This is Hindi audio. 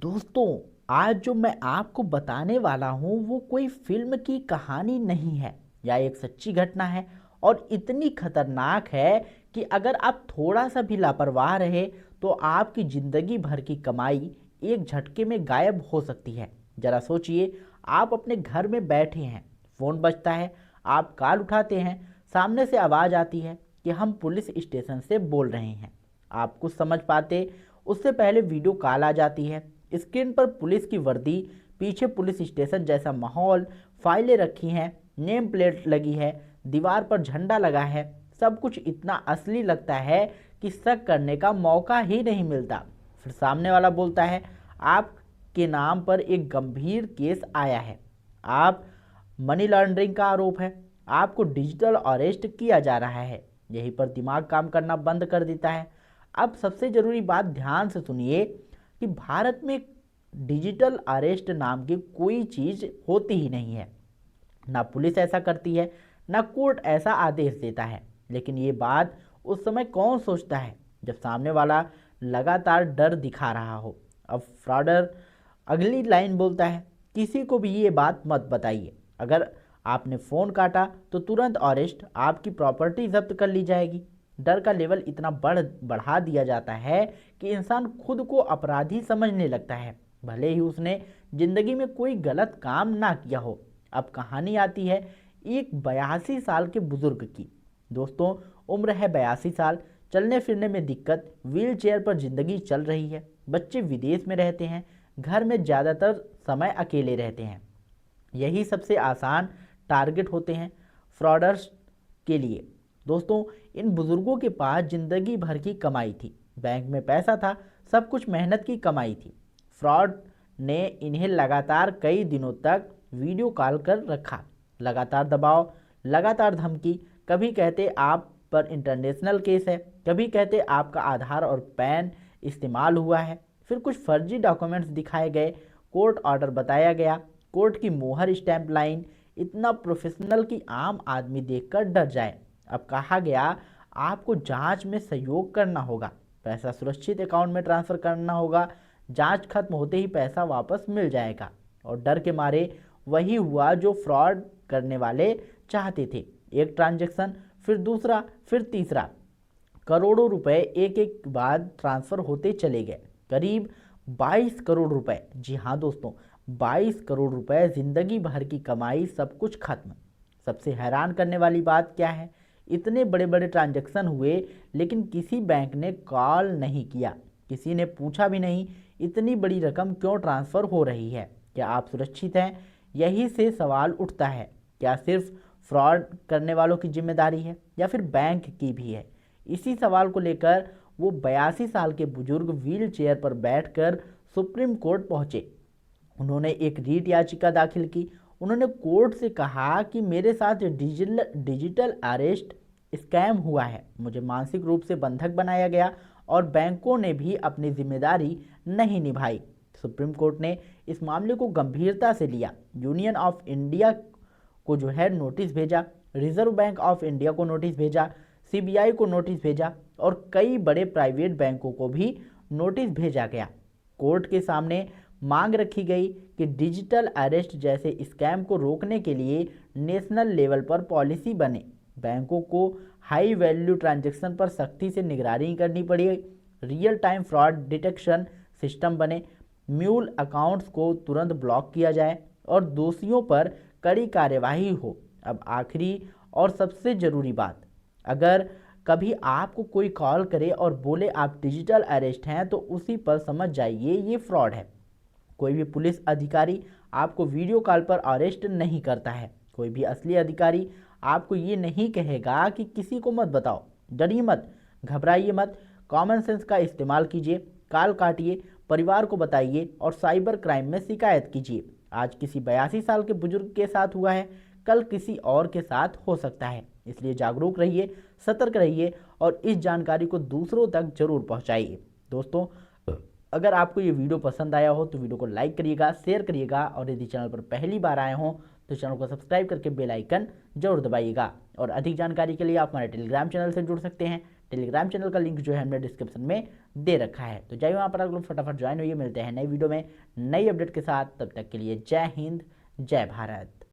दोस्तों, आज जो मैं आपको बताने वाला हूँ वो कोई फिल्म की कहानी नहीं है या एक सच्ची घटना है। और इतनी खतरनाक है कि अगर आप थोड़ा सा भी लापरवाह रहे तो आपकी जिंदगी भर की कमाई एक झटके में गायब हो सकती है। जरा सोचिए, आप अपने घर में बैठे हैं, फोन बजता है, आप कॉल उठाते हैं, सामने से आवाज आती है कि हम पुलिस स्टेशन से बोल रहे हैं। आप कुछ समझ पाते उससे पहले वीडियो कॉल आ जाती है। स्क्रीन पर पुलिस की वर्दी, पीछे पुलिस स्टेशन जैसा माहौल, फाइलें रखी हैं, नेम प्लेट लगी है, दीवार पर झंडा लगा है। सब कुछ इतना असली लगता है कि शक करने का मौका ही नहीं मिलता। फिर सामने वाला बोलता है, आपके नाम पर एक गंभीर केस आया है, आप मनी लॉन्ड्रिंग का आरोप है, आपको डिजिटल अरेस्ट किया जा रहा है। यहीं पर दिमाग काम करना बंद कर देता है। अब सबसे जरूरी बात ध्यान से सुनिए कि भारत में डिजिटल अरेस्ट नाम की कोई चीज होती ही नहीं है। ना पुलिस ऐसा करती है, ना कोर्ट ऐसा आदेश देता है। लेकिन ये बात उस समय कौन सोचता है जब सामने वाला लगातार डर दिखा रहा हो। अब फ्रॉडर अगली लाइन बोलता है, किसी को भी ये बात मत बताइए। अगर आपने फ़ोन काटा तो तुरंत अरेस्ट, आपकी प्रॉपर्टी जब्त कर ली जाएगी। डर का लेवल इतना बढ़ा दिया जाता है कि इंसान खुद को अपराधी समझने लगता है, भले ही उसने जिंदगी में कोई गलत काम ना किया हो। अब कहानी आती है एक 82 साल के बुजुर्ग की। दोस्तों, उम्र है 82 साल, चलने फिरने में दिक्कत, व्हील चेयर पर जिंदगी चल रही है। बच्चे विदेश में रहते हैं, घर में ज़्यादातर समय अकेले रहते हैं। यही सबसे आसान टारगेट होते हैं फ्रॉडर्स के लिए। दोस्तों, इन बुजुर्गों के पास जिंदगी भर की कमाई थी, बैंक में पैसा था, सब कुछ मेहनत की कमाई थी। फ्रॉड ने इन्हें लगातार कई दिनों तक वीडियो कॉल कर रखा, लगातार दबाव, लगातार धमकी। कभी कहते आप पर इंटरनेशनल केस है, कभी कहते आपका आधार और पैन इस्तेमाल हुआ है। फिर कुछ फर्जी डॉक्यूमेंट्स दिखाए गए, कोर्ट ऑर्डर बताया गया, कोर्ट की मोहर स्टैंप लाइन, इतना प्रोफेशनल कि आम आदमी देखकर डर जाए। अब कहा गया आपको जांच में सहयोग करना होगा, पैसा सुरक्षित अकाउंट में ट्रांसफर करना होगा, जांच खत्म होते ही पैसा वापस मिल जाएगा। और डर के मारे वही हुआ जो फ्रॉड करने वाले चाहते थे। एक ट्रांजैक्शन, फिर दूसरा, फिर तीसरा, करोड़ों रुपए एक एक बाद ट्रांसफर होते चले गए। करीब 22 करोड़ रुपए, जी हाँ दोस्तों, 22 करोड़ रुपए, जिंदगी भर की कमाई, सब कुछ खत्म। सबसे हैरान करने वाली बात क्या है, इतने बड़े बड़े ट्रांजैक्शन हुए लेकिन किसी बैंक ने कॉल नहीं किया, किसी ने पूछा भी नहीं इतनी बड़ी रकम क्यों ट्रांसफर हो रही है, क्या आप सुरक्षित हैं। यही से सवाल उठता है, क्या सिर्फ फ्रॉड करने वालों की जिम्मेदारी है या फिर बैंक की भी है। इसी सवाल को लेकर वो 82 साल के बुजुर्ग व्हील चेयर पर बैठकर सुप्रीम कोर्ट पहुंचे। उन्होंने एक रीट याचिका दाखिल की। उन्होंने कोर्ट से कहा कि मेरे साथ डिजिटल अरेस्ट स्कैम हुआ है, मुझे मानसिक रूप से बंधक बनाया गया और बैंकों ने भी अपनी जिम्मेदारी नहीं निभाई। सुप्रीम कोर्ट ने इस मामले को गंभीरता से लिया। यूनियन ऑफ इंडिया को जो है नोटिस भेजा, रिजर्व बैंक ऑफ इंडिया को नोटिस भेजा, सीबीआई को नोटिस भेजा और कई बड़े प्राइवेट बैंकों को भी नोटिस भेजा गया। कोर्ट के सामने मांग रखी गई कि डिजिटल अरेस्ट जैसे स्कैम को रोकने के लिए नेशनल लेवल पर पॉलिसी बने। बैंकों को हाई वैल्यू ट्रांजैक्शन पर सख्ती से निगरानी करनी पड़ी, real time fraud detection system बने, म्यूल अकाउंट्स को तुरंत ब्लॉक किया जाए और दोषियों पर कड़ी कार्यवाही हो। अब आखिरी और सबसे ज़रूरी बात, अगर कभी आपको कोई कॉल करे और बोले आप डिजिटल अरेस्ट हैं तो उसी पर समझ जाइए ये फ्रॉड है। कोई भी पुलिस अधिकारी आपको वीडियो कॉल पर अरेस्ट नहीं करता है। कोई भी असली अधिकारी आपको ये नहीं कहेगा कि किसी को मत बताओ। डरिए मत, घबराइए मत, कॉमन सेंस का इस्तेमाल कीजिए, कॉल काटिए, परिवार को बताइए और साइबर क्राइम में शिकायत कीजिए। आज किसी 82 साल के बुजुर्ग के साथ हुआ है, कल किसी और के साथ हो सकता है। इसलिए जागरूक रहिए, सतर्क रहिए और इस जानकारी को दूसरों तक जरूर पहुंचाइए। दोस्तों, अगर आपको ये वीडियो पसंद आया हो तो वीडियो को लाइक करिएगा, शेयर करिएगा और यदि चैनल पर पहली बार आए हों तो चैनल को सब्सक्राइब करके बेल आइकन जरूर दबाइएगा। और अधिक जानकारी के लिए आप हमारे टेलीग्राम चैनल से जुड़ सकते हैं। टेलीग्राम चैनल का लिंक जो है हमने डिस्क्रिप्शन में दे रखा है, तो जाइए वहाँ पर आप लोग फटाफट ज्वाइन होइए। मिलते हैं नई वीडियो में नई अपडेट के साथ, तब तक के लिए जय हिंद जय भारत।